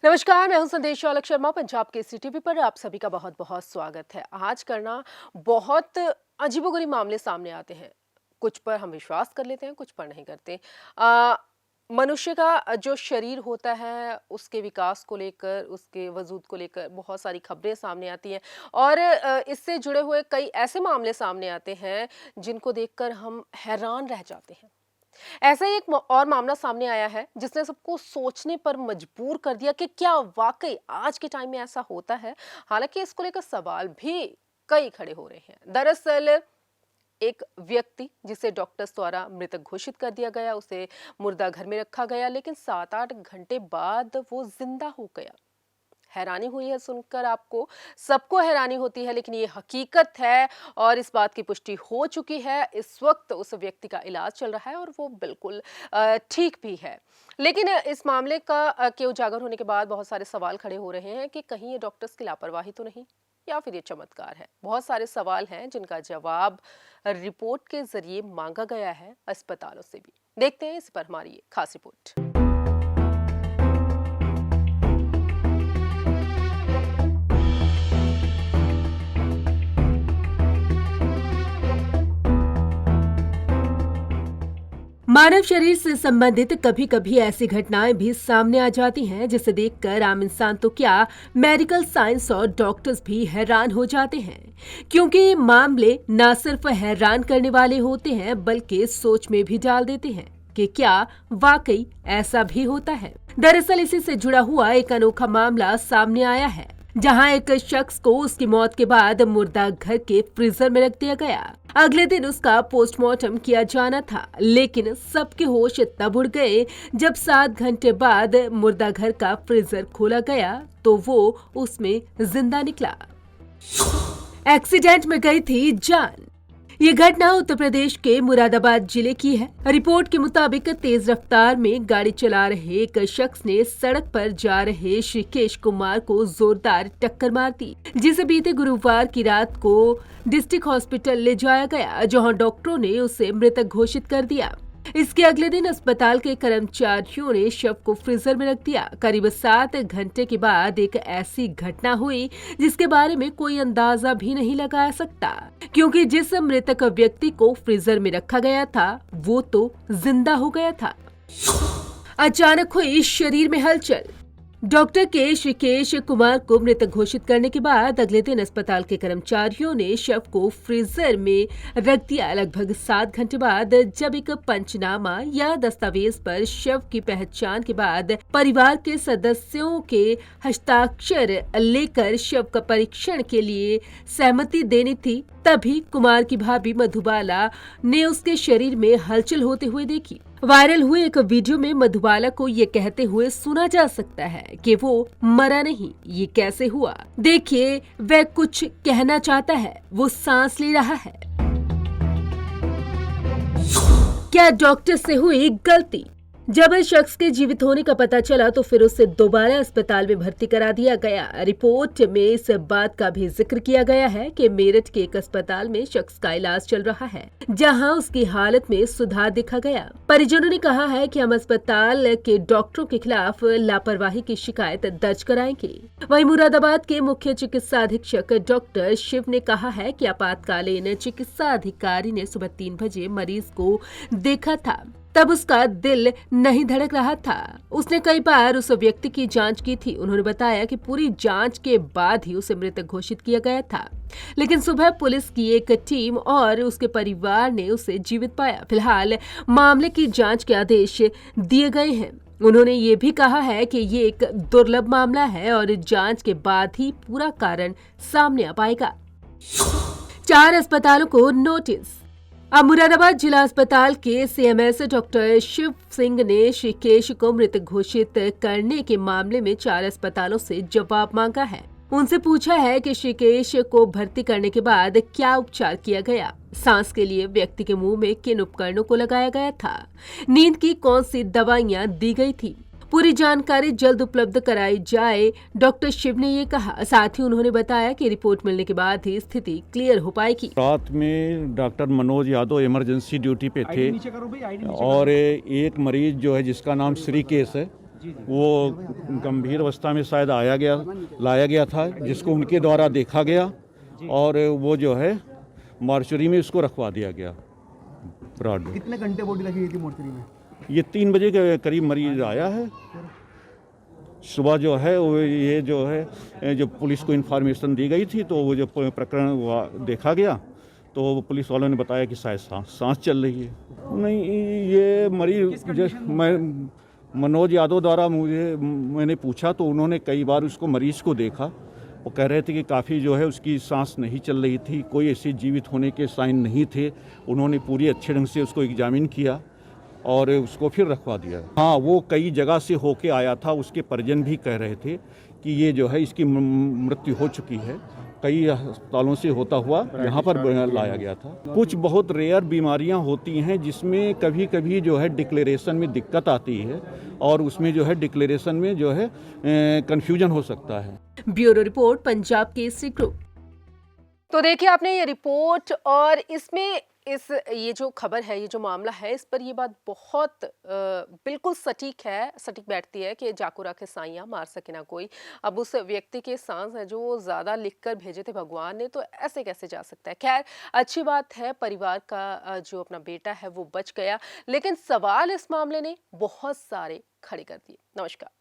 नमस्कार, मैं हूं संदेश चालक शर्मा। पंजाब के टीवी पर आप सभी का बहुत बहुत स्वागत है। आज करना बहुत अजीबोगरीब मामले सामने आते हैं। कुछ पर हम विश्वास कर लेते हैं, कुछ पर नहीं करते। आ, मनुष्य का जो शरीर होता है उसके विकास को लेकर, उसके वजूद को लेकर बहुत सारी खबरें सामने आती हैं और इससे जुड़े हुए कई ऐसे मामले सामने आते हैं जिनको देखकर हम हैरान रह जाते हैं। ऐसा ही एक और मामला सामने आया है जिसने सबको सोचने पर मजबूर कर दिया कि क्या वाकई आज के टाइम में ऐसा होता है। हालांकि इसको लेकर सवाल भी कई खड़े हो रहे हैं। दरअसल एक व्यक्ति जिसे डॉक्टर्स द्वारा मृतक घोषित कर दिया गया, उसे मुर्दा घर में रखा गया, लेकिन 7-8 घंटे बाद वो जिंदा हो गया। हैरानी हुई है सुनकर, आपको सबको हैरानी होती है, लेकिन ये हकीकत है और इस बात की पुष्टि हो चुकी है। इस वक्त उस व्यक्ति का इलाज चल रहा है और वो बिल्कुल ठीक भी है। लेकिन इस मामले के उजागर होने के बाद बहुत सारे सवाल खड़े हो रहे हैं कि कहीं ये डॉक्टर्स की लापरवाही तो नहीं, या फिर ये चमत्कार है। बहुत सारे सवाल हैं जिनका जवाब रिपोर्ट के जरिए मांगा गया है अस्पतालों से भी। देखते हैं इस पर हमारी ये खास रिपोर्ट। मानव शरीर से संबंधित कभी कभी ऐसी घटनाएं भी सामने आ जाती हैं जिसे देखकर आम इंसान तो क्या, मेडिकल साइंस और डॉक्टर्स भी हैरान हो जाते हैं। क्योंकि ये मामले न सिर्फ हैरान करने वाले होते हैं बल्कि सोच में भी डाल देते हैं कि क्या वाकई ऐसा भी होता है। दरअसल इसी से जुड़ा हुआ एक अनोखा मामला सामने आया है, जहां एक शख्स को उसकी मौत के बाद मुर्दा घर के फ्रीजर में रख दिया गया। अगले दिन उसका पोस्टमार्टम किया जाना था, लेकिन सबके होश तब उड़ गए जब 7 घंटे बाद मुर्दा घर का फ्रीजर खोला गया तो वो उसमें जिंदा निकला। एक्सीडेंट में गई थी जान। ये घटना उत्तर प्रदेश के मुरादाबाद जिले की है। रिपोर्ट के मुताबिक तेज रफ्तार में गाड़ी चला रहे एक शख्स ने सड़क पर जा रहे श्रीकेश कुमार को जोरदार टक्कर मार दी, जिसे बीते गुरुवार की रात को डिस्ट्रिक्ट हॉस्पिटल ले जाया गया, जहां डॉक्टरों ने उसे मृतक घोषित कर दिया। इसके अगले दिन अस्पताल के कर्मचारियों ने शव को फ्रीजर में रख दिया। करीब 7 घंटे के बाद एक ऐसी घटना हुई जिसके बारे में कोई अंदाजा भी नहीं लगा सकता, क्योंकि जिस मृतक व्यक्ति को फ्रीजर में रखा गया था वो तो जिंदा हो गया था। अचानक हुई शरीर में हलचल। डॉक्टर के श्रीकेश कुमार को मृतक घोषित करने के बाद अगले दिन अस्पताल के कर्मचारियों ने शव को फ्रीजर में रख दिया। लगभग 7 घंटे बाद जब एक पंचनामा या दस्तावेज पर शव की पहचान के बाद परिवार के सदस्यों के हस्ताक्षर लेकर शव का परीक्षण के लिए सहमति देनी थी, तभी कुमार की भाभी मधुबाला ने उसके शरीर में हलचल होते हुए देखी। वायरल हुए एक वीडियो में मधुबाला को ये कहते हुए सुना जा सकता है कि वो मरा नहीं, ये कैसे हुआ। देखिए, वह कुछ कहना चाहता है, वो सांस ले रहा है। क्या डॉक्टर से हुई गलती? जब इस शख्स के जीवित होने का पता चला तो फिर उसे दोबारा अस्पताल में भर्ती करा दिया गया। रिपोर्ट में इस बात का भी जिक्र किया गया है कि मेरठ के एक अस्पताल में शख्स का इलाज चल रहा है, जहां उसकी हालत में सुधार देखा गया। परिजनों ने कहा है कि हम अस्पताल के डॉक्टरों के खिलाफ लापरवाही की शिकायत दर्ज कराएंगे। वहीं मुरादाबाद के मुख्य चिकित्सा अधीक्षक डॉक्टर शिव ने कहा है कि आपातकालीन चिकित्सा अधिकारी ने सुबह 3 बजे मरीज को देखा था, तब उसका दिल नहीं धड़क रहा था। उसने कई बार उस व्यक्ति की जांच की थी। उन्होंने बताया कि पूरी जांच के बाद ही उसे मृतक घोषित किया गया था, लेकिन सुबह पुलिस की एक टीम और उसके परिवार ने उसे जीवित पाया। फिलहाल मामले की जांच के आदेश दिए गए हैं। उन्होंने ये भी कहा है कि ये एक दुर्लभ मामला है और जांच के बाद ही पूरा कारण सामने आ पाएगा। 4 अस्पतालों को नोटिस। अब मुरादाबाद जिला अस्पताल के सीएमएस डॉक्टर शिव सिंह ने श्रीकेश को मृत घोषित करने के मामले में 4 अस्पतालों से जवाब मांगा है। उनसे पूछा है कि श्रीकेश को भर्ती करने के बाद क्या उपचार किया गया, सांस के लिए व्यक्ति के मुंह में किन उपकरणों को लगाया गया था, नींद की कौन सी दवाइयां दी गई थी। पूरी जानकारी जल्द उपलब्ध कराई जाए, डॉक्टर शिव ने ये कहा। साथ ही उन्होंने बताया कि रिपोर्ट मिलने के बाद ही स्थिति क्लियर हो पाएगी। रात में doctor Manoj Yadav emergency duty पे थे और एक मरीज जो है जिसका नाम श्रीकेश है वो गंभीर अवस्था में शायद लाया गया था, जिसको उनके द्वारा देखा गया और वो जो है मार्चुरी में उसको रखवा दिया गया ब्रॉड में। कितने घंटे बॉडी रखी गई थी मोर्चरी में? ये 3 बजे के करीब मरीज आया है। सुबह जो है वो ये जो है जो पुलिस को इन्फॉर्मेशन दी गई थी, तो वो जो प्रकरण देखा गया तो वो पुलिस वालों ने बताया कि शायद सांस चल रही है। नहीं, ये मरीज मैं मनोज यादव द्वारा मैंने पूछा तो उन्होंने कई बार उसको मरीज को देखा। वो कह रहे थे कि काफ़ी जो है उसकी सांस नहीं चल रही थी, कोई ऐसे जीवित होने के साइन नहीं थे। उन्होंने पूरी अच्छे ढंग से उसको एग्जामिन किया और उसको फिर रखवा दिया। हाँ, वो कई जगह से होके आया था। उसके परिजन भी कह रहे थे कि ये जो है इसकी मृत्यु हो चुकी है, कई अस्पतालों से होता हुआ यहाँ पर लाया गया था। कुछ बहुत रेयर बीमारियाँ होती हैं जिसमें कभी कभी जो है डिक्लेरेशन में दिक्कत आती है और उसमें जो है डिक्लेरेशन में जो है कन्फ्यूजन हो सकता है। Bureau report, Punjab Kesari group. तो देखिए आपने ये रिपोर्ट, और इसमें ये जो खबर है, ये जो मामला है, इस पर ये बात बहुत बिल्कुल सटीक बैठती है कि जाको रखे साइयाँ मार सके ना कोई। अब उस व्यक्ति के सांस है जो ज़्यादा लिखकर भेजे थे भगवान ने, तो ऐसे कैसे जा सकता है। खैर, अच्छी बात है परिवार का जो अपना बेटा है वो बच गया, लेकिन सवाल इस मामले ने बहुत सारे खड़े कर दिए। नमस्कार।